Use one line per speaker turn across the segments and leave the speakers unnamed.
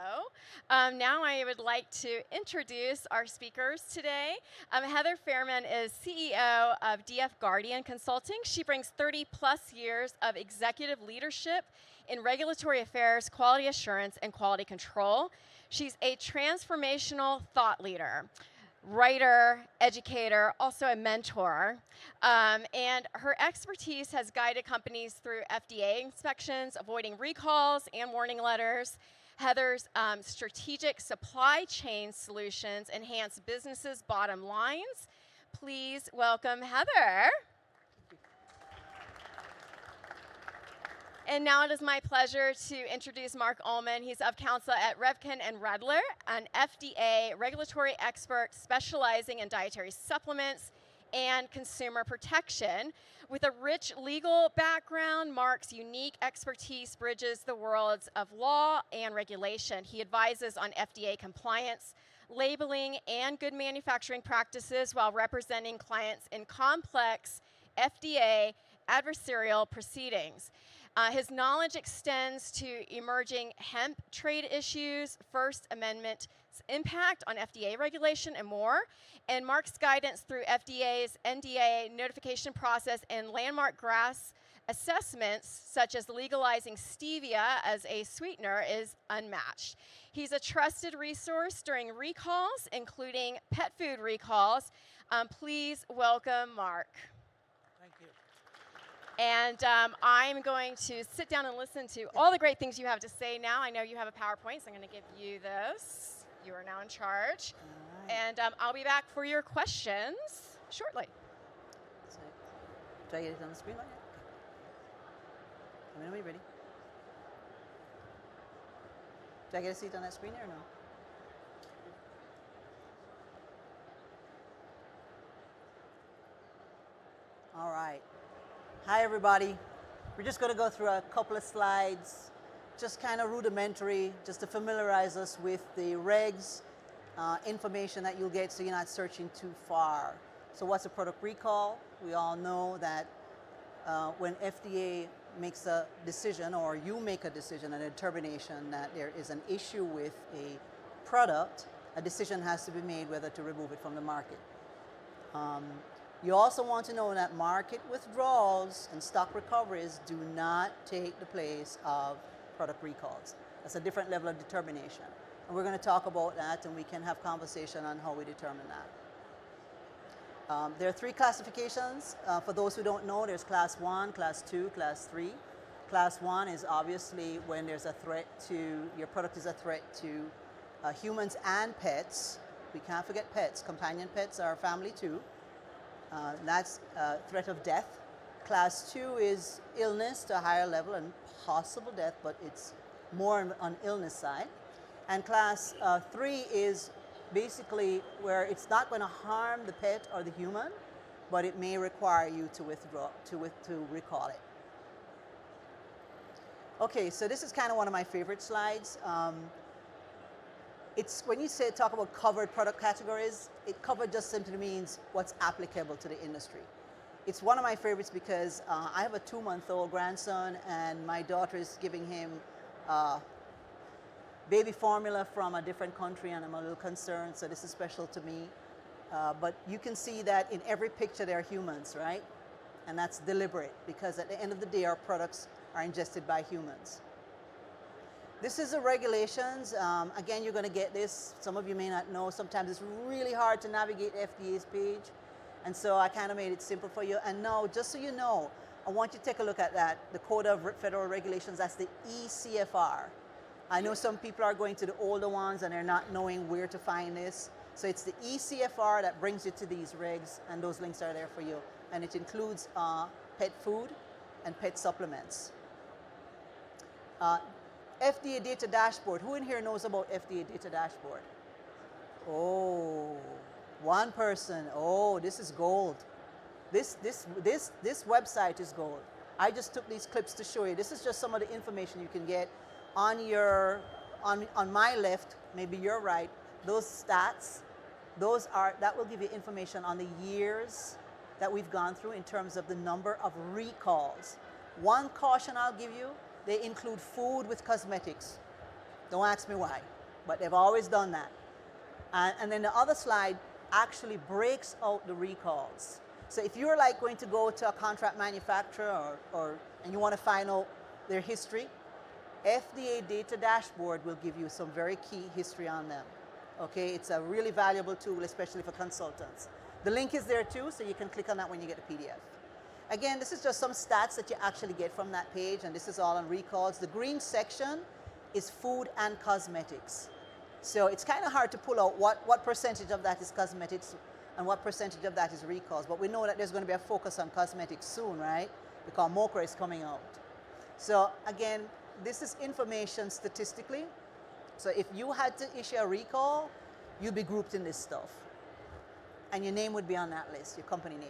Hello. Now I would like to introduce our speakers today. Heather Fairman is CEO of DF Guardian Consulting. She brings 30 plus years of executive leadership in regulatory affairs, quality assurance, and quality control. She's a transformational thought leader, writer, educator, also a mentor. And her expertise has guided companies through FDA inspections, avoiding recalls and warning letters. Heather's strategic supply chain solutions enhance businesses' bottom lines. Please welcome Heather. And now it is my pleasure to introduce Mark Ullman. He's of counsel at Revkin and Redler, an FDA regulatory expert specializing in dietary supplements and consumer protection. With a rich legal background, Mark's unique expertise bridges the worlds of law and regulation. He advises on FDA compliance, labeling, and good manufacturing practices while representing clients in complex FDA adversarial proceedings. His knowledge extends to emerging hemp trade issues, First Amendment's impact on FDA regulation, and more. And Mark's guidance through FDA's NDA notification process and landmark GRAS assessments, such as legalizing stevia as a sweetener, is unmatched. He's a trusted resource during recalls, including pet food recalls. Please welcome Mark.
Thank you.
And I'm going to sit down and listen to all the great things you have to say now. I know you have a PowerPoint, so I'm going to give you this. You are now in charge.
All right.
And I'll be back for your questions shortly.
So, do I get it on the screen like that? Okay. Let me know when you're ready. Do I get a seat on that screen there or no? All right. Hi, everybody. We're just going to go through a couple of slides, just kind of rudimentary, just to familiarize us with the regs, information that you'll get so you're not searching too far. So what's a product recall? We all know that when FDA makes a decision, or you make a decision, a determination that there is an issue with a product, a decision has to be made whether to remove it from the market. You also want to know that market withdrawals and stock recoveries do not take the place of product recalls. That's a different level of determination. And we're going to talk about that, and we can have conversation on how we determine that. There are three classifications. For those who don't know, there's class 1, class 2, class 3. Class 1 is obviously when there's a threat to, your product is a threat to humans and pets. We can't forget pets. Companion pets are family too. That's threat of death. Class 2 is illness to a higher level and possible death, but it's more on illness side. And class 3 is basically where it's not going to harm the pet or the human, but it may require you to withdraw, to recall it. Okay, so this is kind of one of my favorite slides. It's when you talk about covered product categories, covered just simply means what's applicable to the industry. It's one of my favorites because I have a 2-month-old grandson, and my daughter is giving him baby formula from a different country, and I'm a little concerned, so this is special to me. But you can see that in every picture there are humans, right? And that's deliberate, because at the end of the day, our products are ingested by humans. This is the regulations. Again, you're going to get this. Some of you may not know. Sometimes it's really hard to navigate FDA's page. And so I kind of made it simple for you. And now, just so you know, I want you to take a look at that. The Code of Federal Regulations, that's the ECFR. I know some people are going to the older ones and they're not knowing where to find this. So it's the ECFR that brings you to these regs, and those links are there for you. And it includes pet food and pet supplements. FDA Data Dashboard. Who in here knows about FDA Data Dashboard? Oh, one person. Oh, this is gold. This website is gold. I just took these clips to show you. This is just some of the information you can get on on my left, maybe your right. Those stats, that will give you information on the years that we've gone through in terms of the number of recalls. One caution I'll give you, they include food with cosmetics. Don't ask me why, but they've always done that. And then the other slide actually breaks out the recalls. So if you're like going to go to a contract manufacturer and you want to find out their history, FDA Data Dashboard will give you some very key history on them. Okay, it's a really valuable tool, especially for consultants. The link is there too, so you can click on that when you get the PDF. Again, this is just some stats that you actually get from that page, and this is all on recalls. The green section is food and cosmetics. So it's kind of hard to pull out what percentage of that is cosmetics and what percentage of that is recalls. But we know that there's going to be a focus on cosmetics soon, right? Because Mocha is coming out. So again, this is information statistically. So if you had to issue a recall, you'd be grouped in this stuff. And your name would be on that list, your company name.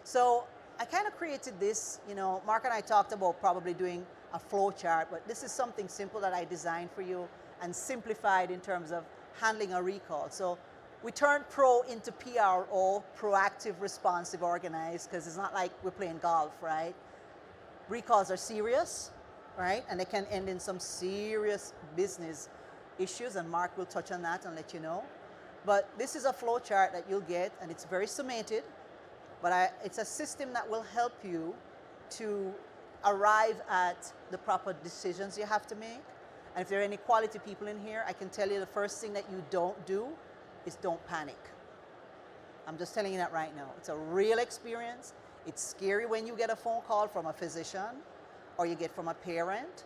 So I kind of created this, you know, Mark and I talked about probably doing a flow chart, but this is something simple that I designed for you and simplified in terms of handling a recall. So we turned pro into PRO, proactive, responsive, organized, because it's not like we're playing golf, right? Recalls are serious, right? And they can end in some serious business issues, and Mark will touch on that and let you know. But this is a flow chart that you'll get, and it's very summated, but it's a system that will help you to arrive at the proper decisions you have to make. And if there are any quality people in here, I can tell you the first thing that you don't do is don't panic. I'm just telling you that right now. It's a real experience. It's scary when you get a phone call from a physician, or you get from a parent,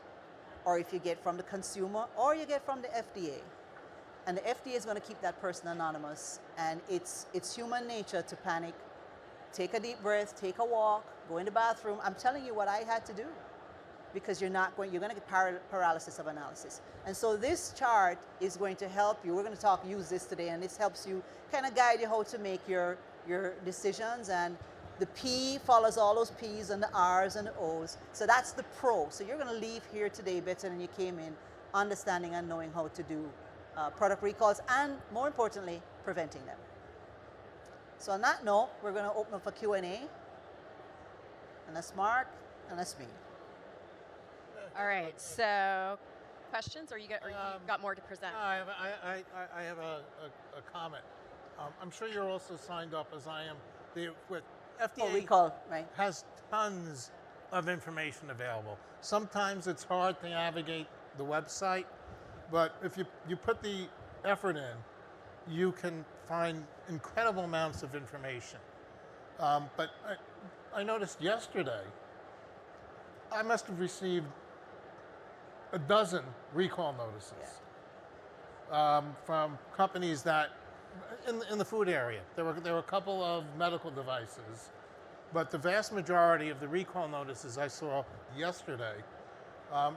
or if you get from the consumer, or you get from the FDA. And the FDA is going to keep that person anonymous, and it's human nature to panic. Take a deep breath, take a walk, go in the bathroom. I'm telling you what I had to do, because you're going to get paralysis of analysis. And so this chart is going to help you. We're going to use this today, and this helps you kind of guide you how to make your decisions. And the P follows all those P's and the R's and the O's. So that's the pro. So you're going to leave here today better than you came in, understanding and knowing how to do product recalls, and more importantly, preventing them. So on that note, we're going to open up for Q&A. And that's Mark, and that's me.
All right, so questions, or you got more to present?
I have a comment. I'm sure you're also signed up, as I am, with FDA
recall, right?
Has tons of information available. Sometimes it's hard to navigate the website, but if you put the effort in, you can find incredible amounts of information. But I noticed yesterday, I must have received a dozen recall notices from companies that, in the food area. There were a couple of medical devices, but the vast majority of the recall notices I saw yesterday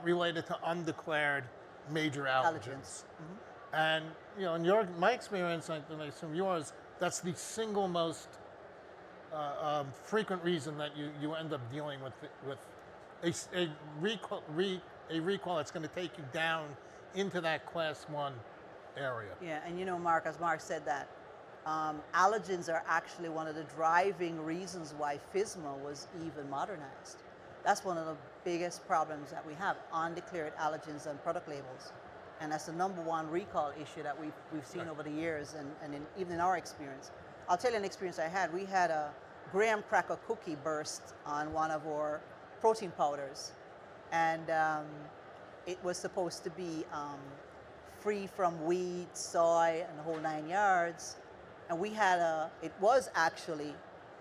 related to undeclared major allergens. Mm-hmm. And you know, in my experience, and I assume yours, that's the single most frequent reason that you end up dealing with a recall that's going to take you down into that class 1 area.
Yeah, and you know, Mark, as Mark said that, allergens are actually one of the driving reasons why FSMA was even modernized. That's one of the biggest problems that we have, undeclared allergens on product labels. And that's the #1 recall issue that we've seen over the years, and even in our experience. I'll tell you an experience I had. We had a graham cracker cookie burst on one of our protein powders. And it was supposed to be free from wheat, soy, and the whole 9 yards. And we had it was actually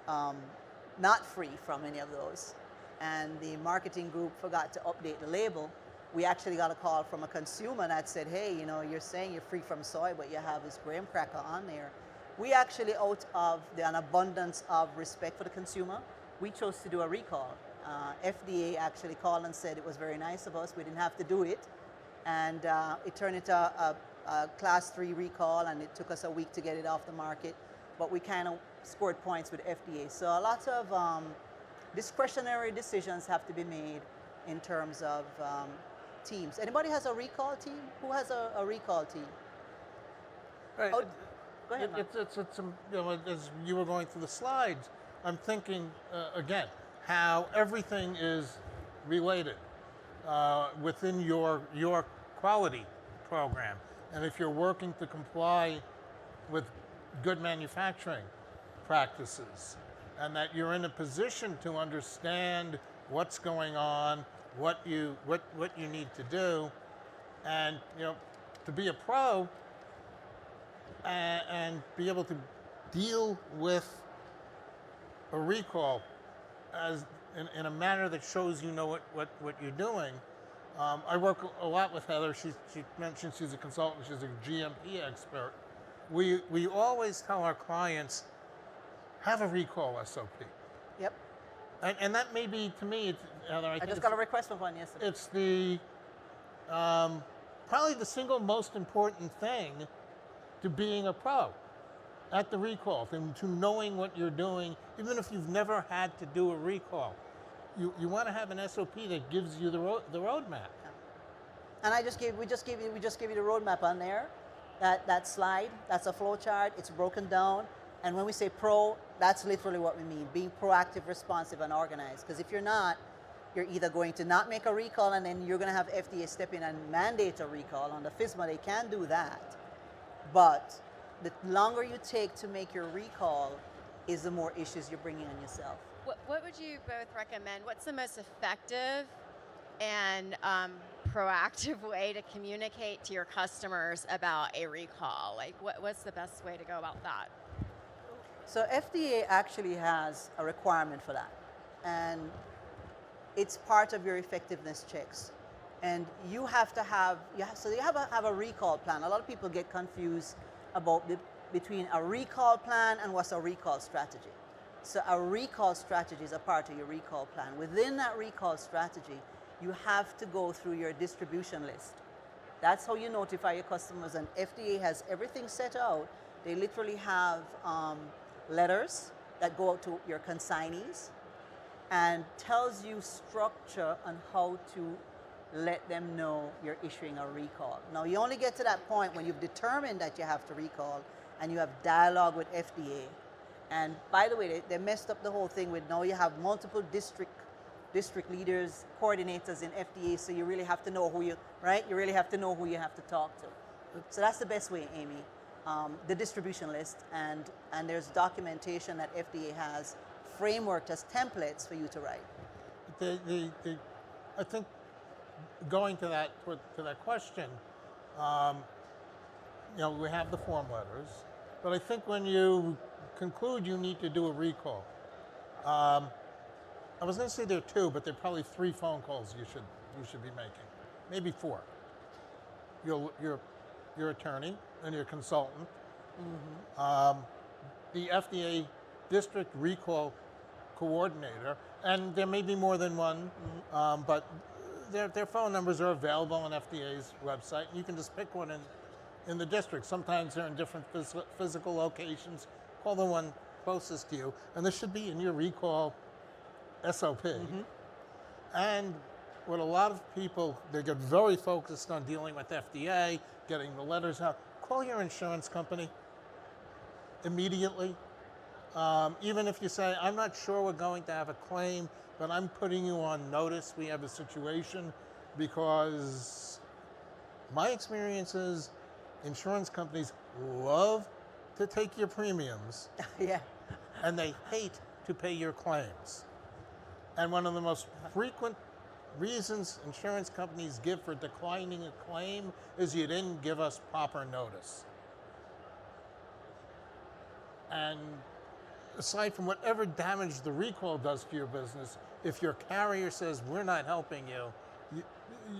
not free from any of those. And the marketing group forgot to update the label. We actually got a call from a consumer that said, hey, you know, you're saying you're free from soy, but you have this graham cracker on there. We actually, out of an abundance of respect for the consumer, we chose to do a recall. FDA actually called and said it was very nice of us. We didn't have to do it. And it turned into a class 3 recall, and it took us a week to get it off the market. But we kind of scored points with FDA. So a lot of discretionary decisions have to be made in terms of teams. Anybody has a recall team? Who has a recall team?
Right.
Oh, go ahead, Mark.
It's you know, as you were going through the slides, I'm thinking again how everything is related within your quality program. And if you're working to comply with good manufacturing practices, and that you're in a position to understand what's going on, what you need to do, and to be a pro and be able to deal with a recall as in a manner that shows you know what you're doing. I work a lot with Heather. She mentioned she's a consultant. She's a GMP expert. We always tell our clients, have a recall SOP.
Yep.
And that may be, to me, Heather, I
just got a request for one yesterday.
It's the probably the single most important thing to being a pro at the recall, to knowing what you're doing, even if you've never had to do a recall. You want to have an SOP that gives you the roadmap.
And we just gave you the roadmap on there. That slide, that's a flow chart. It's broken down. And when we say pro, that's literally what we mean, being proactive, responsive, and organized. Because if you're not, you're either going to not make a recall, and then you're going to have FDA step in and mandate a recall. On the FISMA, they can do that. But the longer you take to make your recall is the more issues you're bringing on yourself.
What would you both recommend? What's the most effective and proactive way to communicate to your customers about a recall? Like, what's the best way to go about that?
So FDA actually has a requirement for that, and it's part of your effectiveness checks. And you have to have, have a recall plan. A lot of people get confused about between a recall plan and what's a recall strategy. So a recall strategy is a part of your recall plan. Within that recall strategy, you have to go through your distribution list. That's how you notify your customers, and FDA has everything set out. They literally have letters that go out to your consignees and tells you structure on how to let them know you're issuing a recall. Now, you only get to that point when you've determined that you have to recall and you have dialogue with FDA. And by the way, they messed up the whole thing with now you have multiple district leaders, coordinators in FDA, so you really have to know who you really have to know who you have to talk to. So that's the best way, Amy. The distribution list, and there's documentation that FDA has frameworked as templates for you to write.
I think going to that question, we have the form letters, but I think when you conclude you need to do a recall, I was going to say there are two, but there are probably 3 phone calls you should be making, maybe 4. Your attorney and your consultant, the FDA district recall coordinator, and there may be more than one, but their phone numbers are available on FDA's website. You can just pick one in the district. Sometimes they're in different physical locations. Call the one closest to you, and this should be in your recall SOP. And what a lot of people, they get very focused on dealing with FDA, getting the letters out. Call your insurance company immediately. Even if you say, I'm not sure we're going to have a claim, but I'm putting you on notice we have a situation, because my experience is insurance companies love to take your premiums.
Yeah.
And they hate to pay your claims. And one of the most frequent reasons insurance companies give for declining a claim is you didn't give us proper notice. And aside from whatever damage the recall does to your business, if your carrier says we're not helping you,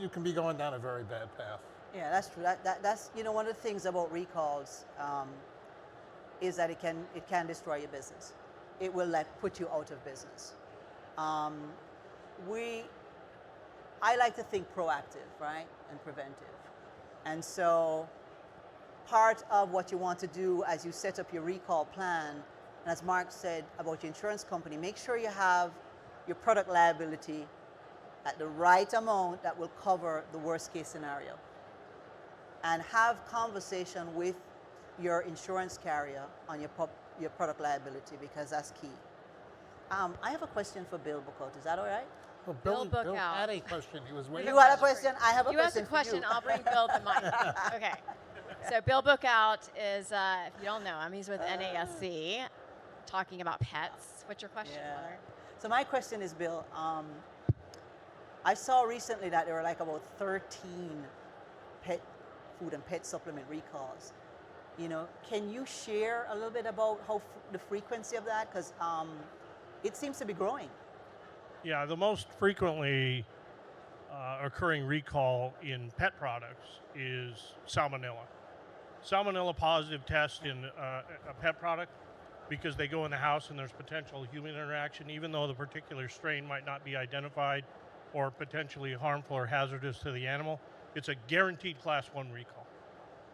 you can be going down a very bad path.
Yeah, that's true. That's one of the things about recalls is that it can destroy your business. It will put you out of business. I like to think proactive, right, and preventive. And so part of what you want to do as you set up your recall plan, and as Mark said about your insurance company, make sure you have your product liability at the right amount that will cover the worst case scenario. And have conversation with your insurance carrier on your product liability, because that's key. I have a question for Bill Bucott. Is that all right?
Well,
Bill Bookout.
had a question. He was waiting.
You had a question? I have a
You asked
question
a question.
for you.
I'll bring Bill the mic. Okay. So Bill Bookout is, if you don't know him, he's with NASC, talking about pets. What's your question,
Yeah.
Mother?
So my question is, Bill, I saw recently that there were like about 13 pet food and pet supplement recalls. You know, can you share a little bit about how the frequency of that? Because it seems to be growing.
Yeah, the most frequently occurring recall in pet products is salmonella. Salmonella positive test in a pet product, because they go in the house and there's potential human interaction, even though the particular strain might not be identified or potentially harmful or hazardous to the animal, it's a guaranteed class 1 recall.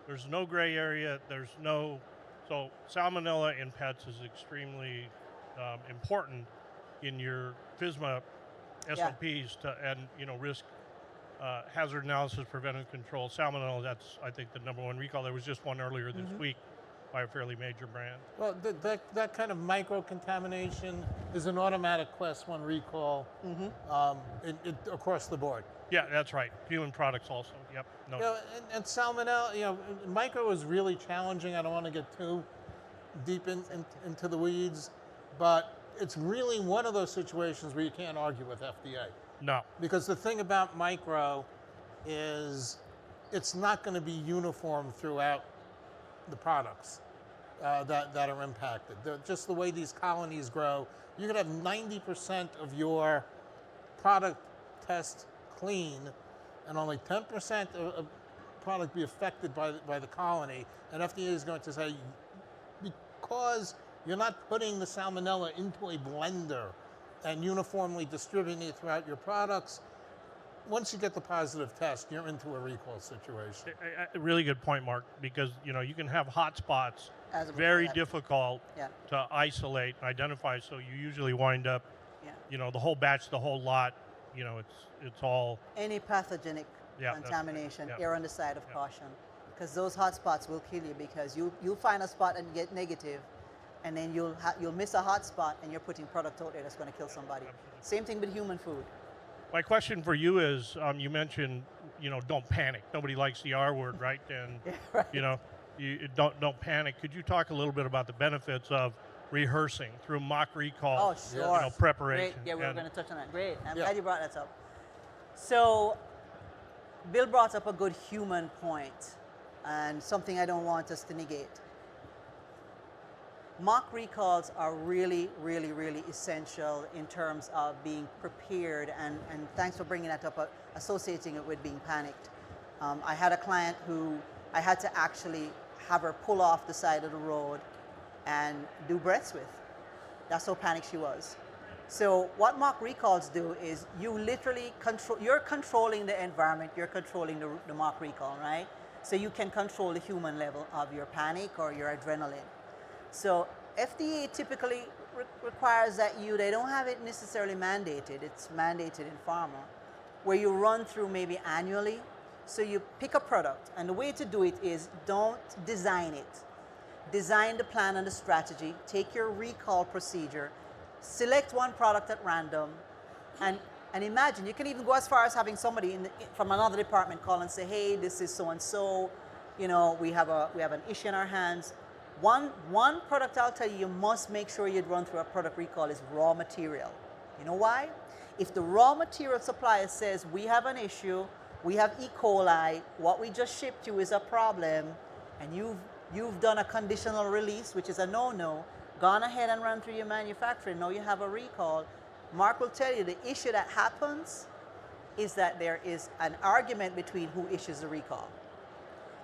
There's no gray area, so salmonella in pets is extremely important in your FSMA SOPs and risk hazard analysis, preventive control. Salmonella, that's I think the #1 recall. There was just one earlier this week by a fairly major brand.
Well, that kind of micro-contamination is an automatic class 1 recall across the board.
Yeah, that's right. Human products also. Yep. No.
You know, and salmonella, micro is really challenging. I don't want to get too deep into the weeds, but it's really one of those situations where you can't argue with FDA.
No.
Because the thing about micro is it's not going to be uniform throughout the products that are impacted. Just the way these colonies grow, you could have 90% of your product test clean and only 10% of product be affected by the colony. And FDA is going to say, because you're not putting the salmonella into a blender and uniformly distributing it throughout your products, once you get the positive test, you're into a recall situation.
A really good point, Mark, because you can have hot spots,
As a-
very
yeah.
difficult
Yeah.
to isolate and identify. So you usually wind up,
Yeah.
The whole batch, the whole lot. It's all.
Any pathogenic
Yeah, that's right.
contamination,
Yeah.
err on the side of
Yeah.
caution. Because those hot spots will kill you, because you'll find a spot and get negative, and then you'll miss a hot spot and you're putting product out there that's going to kill somebody.
Absolutely.
Same thing with human food.
My question for you is, you mentioned, don't panic. Nobody likes the R word, right? And
Yeah, right.
you don't panic. Could you talk a little bit about the benefits of rehearsing through mock recall?
Oh, sure.
Preparation.
Great. Yeah, we were
And-
going to touch on that. Great. I'm
Yeah.
glad you brought that up. So, Bill brought up a good human point, and something I don't want us to negate. Mock recalls are really, really, really essential in terms of being prepared, and thanks for bringing that up, associating it with being panicked. I had a client who I had to actually have her pull off the side of the road and do breaths with. That's how panicked she was. So what mock recalls do is you literally you're controlling the environment, you're controlling the mock recall, right? So you can control the human level of your panic or your adrenaline. So FDA typically requires that they don't have it necessarily mandated, it's mandated in pharma, where you run through maybe annually. So you pick a product, and the way to do it is don't design it. Design the plan and the strategy, take your recall procedure, select one product at random, and imagine, you can even go as far as having somebody from another department call and say, hey, this is so-and-so, we have an issue in our hands. One product I'll tell you, you must make sure you run through a product recall is raw material. You know why? If the raw material supplier says, we have an issue, we have E. coli, what we just shipped you is a problem, and you've done a conditional release, which is a no-no, gone ahead and run through your manufacturing, now you have a recall, Mark will tell you the issue that happens is that there is an argument between who issues the recall.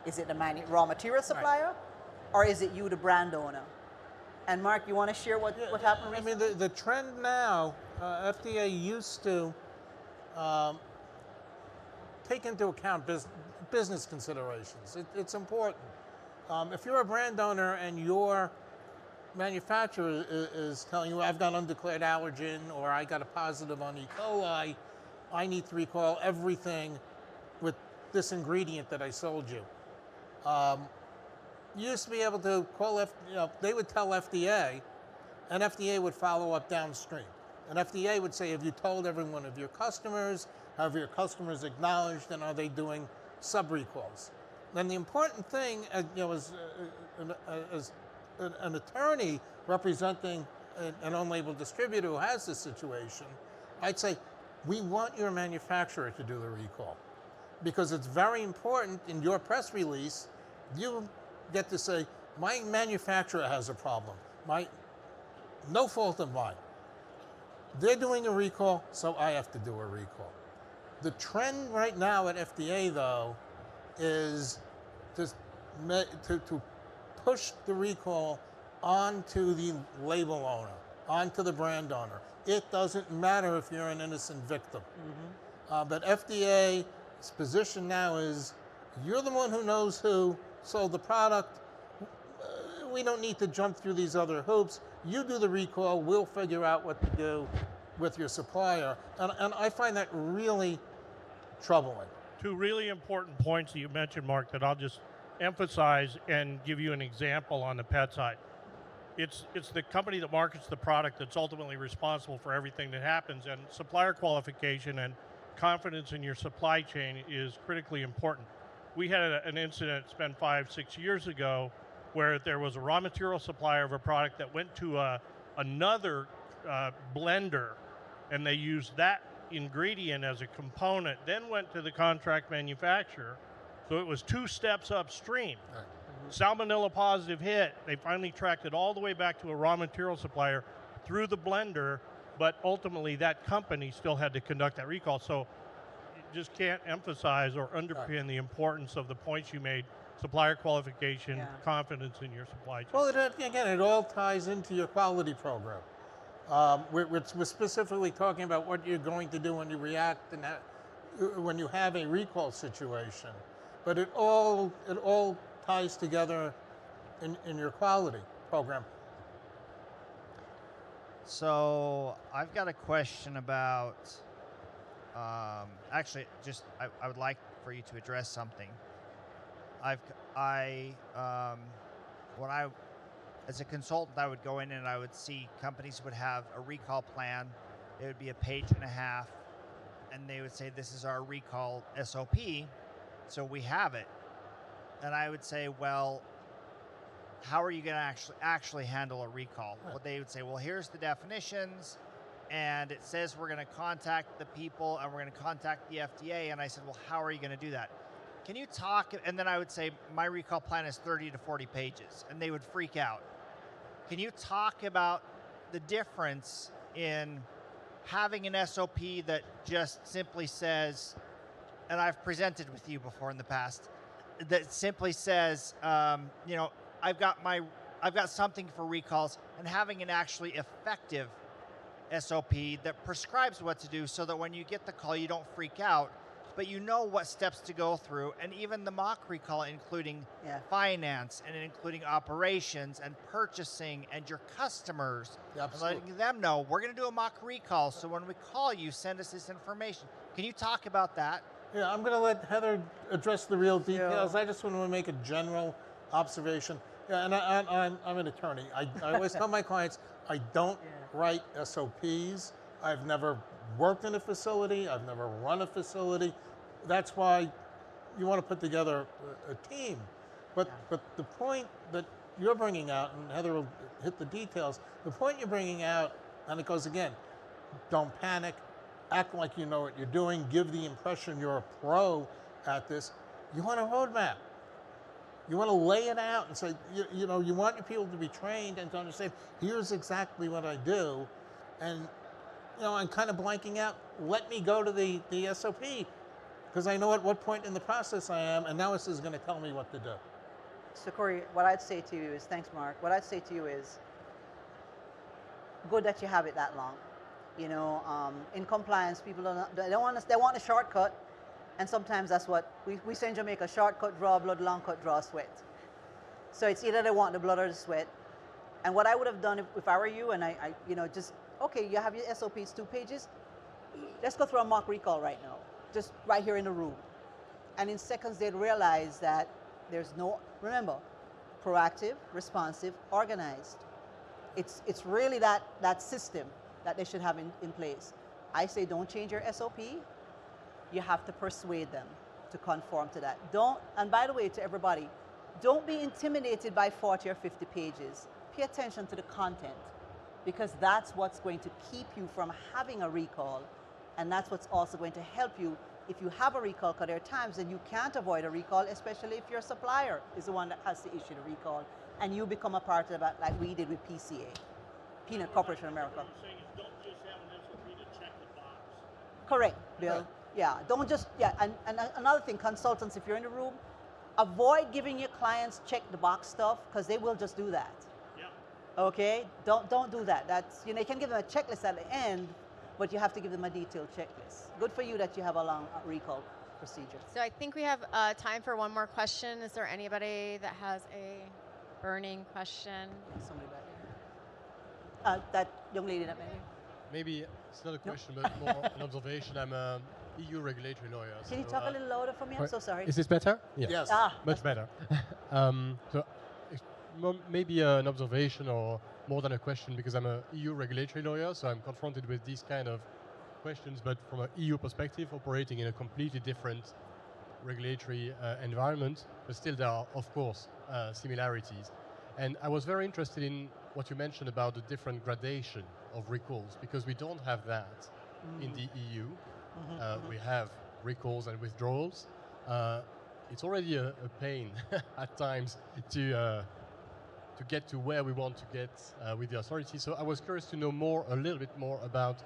Is it the raw material supplier, or is it you, the brand owner? And Mark, you want to share what happened recently?
I mean, the trend now, FDA used to take into account business considerations. It's important. If you're a brand owner and your manufacturer is telling you, I've got undeclared allergen or I got a positive on E. coli, I need to recall everything with this ingredient that I sold you. You used to be able to call they would tell FDA, and FDA would follow up downstream. And FDA would say, have you told every one of your customers? Have your customers acknowledged, and are they doing sub-recalls? Then the important thing, as an attorney representing an own-label distributor who has this situation, I'd say, we want your manufacturer to do the recall, because it's very important in your press release. You get to say, my manufacturer has a problem. No fault of mine. They're doing a recall, so I have to do a recall. The trend right now at FDA, though, is to push the recall onto the label owner, onto the brand owner. It doesn't matter if you're an innocent victim. But FDA's position now is, you're the one who knows who sold the product. We don't need to jump through these other hoops. You do the recall, we'll figure out what to do with your supplier. And I find that really troubling.
Two really important points that you mentioned, Mark, that I'll just emphasize and give you an example on the pet side. It's the company that markets the product that's ultimately responsible for everything that happens, and supplier qualification and confidence in your supply chain is critically important. We had an incident, it's been 5-6 years ago, where there was a raw material supplier of a product that went to another blender, and they used that ingredient as a component, then went to the contract manufacturer. So it was 2 steps upstream.
Right.
Salmonella positive hit. They finally tracked it all the way back to a raw material supplier through the blender, but ultimately that company still had to conduct that recall. So you just can't emphasize or underpin the importance of the points you made: supplier qualification, confidence in your supply chain.
Well, it all ties into your quality program. We're specifically talking about what you're going to do when you react and when you have a recall situation. But it all ties together in your quality program.
So I've got a question about, actually, just I would like for you to address something. As a consultant, I would go in and I would see companies would have a recall plan. It would be a page and a half, and they would say, this is our recall SOP, so we have it. And I would say, well, how are you going to actually handle a recall? Well, they would say, well, here's the definitions, and it says we're going to contact the people and we're going to contact the FDA. And I said, well, how are you going to do that? Can you talk? And then I would say, my recall plan is 30 to 40 pages, and they would freak out. Can you talk about the difference in having an SOP that just simply says, and I've presented with you before in the past, that simply says, I've got something for recalls, and having an actually effective SOP that prescribes what to do, so that when you get the call, you don't freak out, but you know what steps to go through. And even the mock recall, including finance and including operations and purchasing and your customers, and letting them know, we're going to do a mock recall, so when we call you, send us this information. Can you talk about that?
Yeah, I'm going to let Heather address the real details. I just want to make a general observation. Yeah, and I'm an attorney. I always tell my clients, I don't write SOPs. I've never worked in a facility. I've never run a facility. That's why you want to put together a team. But the point that you're bringing out, and Heather will hit the details, the point you're bringing out, and it goes again, don't panic. Act like you know what you're doing. Give the impression you're a pro at this. You want a roadmap. You want to lay it out and say, you want your people to be trained and to understand, here's exactly what I do. And, I'm kind of blanking out. Let me go to the SOP, because I know at what point in the process I am, and now this is going to tell me what to do.
So Corey, what I'd say to you is, thanks Mark, what I'd say to you is, good that you have it that long. In compliance, people they want a shortcut, and sometimes that's what we say in Jamaica: shortcut draw blood, long cut draw sweat. So it's either they want the blood or the sweat. And what I would have done if I were you, and I just, okay, you have your SOPs, 2 pages, let's go through a mock recall right now, just right here in the room. And in seconds they'd realize that there's remember, proactive, responsive, organized. It's really that system that they should have in place. I say don't change your SOP. You have to persuade them to conform to that. And by the way, to everybody, don't be intimidated by 40 or 50 pages. Pay attention to the content, because that's what's going to keep you from having a recall, and that's what's also going to help you if you have a recall, because there are times that you can't avoid a recall, especially if your supplier is the one that has to issue the recall, and you become a part of that, like we did with PCA, Peanut Corporation of America.
What you're saying is don't just have an SOP to check the box.
Correct, Bill.
Right.
Yeah, don't just, yeah, and another thing, consultants, if you're in the room, avoid giving your clients check the box stuff, because they will just do that.
Yeah.
Okay, don't do that. That's, you can give them a checklist at the end, but you have to give them a detailed checklist. Good for you that you have a long recall procedure.
So I think we have time for one more question. Is there anybody that has a burning question?
Somebody back there. That young lady that maybe.
Maybe it's not a question, but more an observation. I'm a EU regulatory lawyer.
Can you
so,
talk a little louder for me? I'm so sorry.
Is this better? Yeah.
Yes.
Much better. So maybe an observation or more than a question, because I'm a EU regulatory lawyer, so I'm confronted with these kind of questions, but from an EU perspective, operating in a completely different regulatory environment, but still there are, of course, similarities. And I was very interested in what you mentioned about the different gradation of recalls, because we don't have that in the EU. We have recalls and withdrawals. It's already a pain at times to get to where we want to get with the authority. So I was curious to know a little bit more about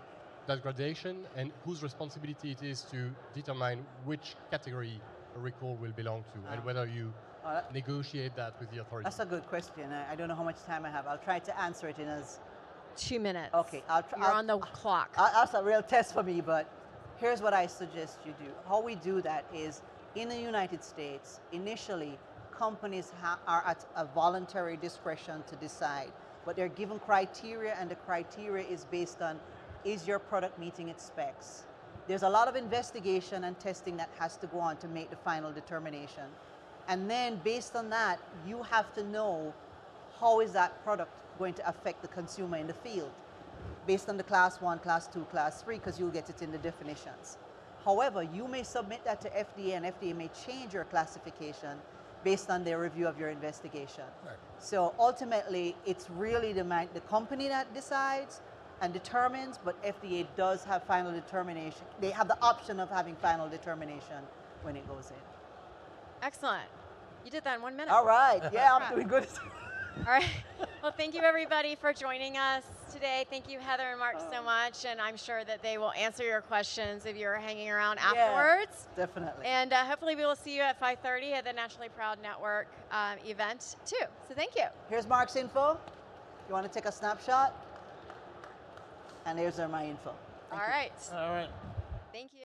that gradation and whose responsibility it is to determine which category a recall will belong to, and whether you negotiate that with the authority.
That's a good question. I don't know how much time I have. I'll try to answer it in as
2 minutes.
Okay,
You're on the clock.
That's a real test for me, but here's what I suggest you do. How we do that is, in the United States, initially, companies are at a voluntary discretion to decide, but they're given criteria, and the criteria is based on, is your product meeting its specs? There's a lot of investigation and testing that has to go on to make the final determination. And then based on that, you have to know how is that product going to affect the consumer in the field, based on the class 1, class 2, class 3, because you'll get it in the definitions. However, you may submit that to FDA, and FDA may change your classification based on their review of your investigation.
Right.
So ultimately, it's really the company that decides and determines, but FDA does have final determination. They have the option of having final determination when it goes in.
Excellent. You did that in 1 minute.
All right, yeah, I'm doing good.
All right. Well, thank you everybody for joining us today. Thank you, Heather and Mark, so much. And I'm sure that they will answer your questions if you're hanging around afterwards.
Definitely.
And hopefully we will see you at 5:30 at the Naturally Proud Network event too. So thank you.
Here's Mark's info. You want to take a snapshot? And here's my info.
All right.
All right.
Thank you.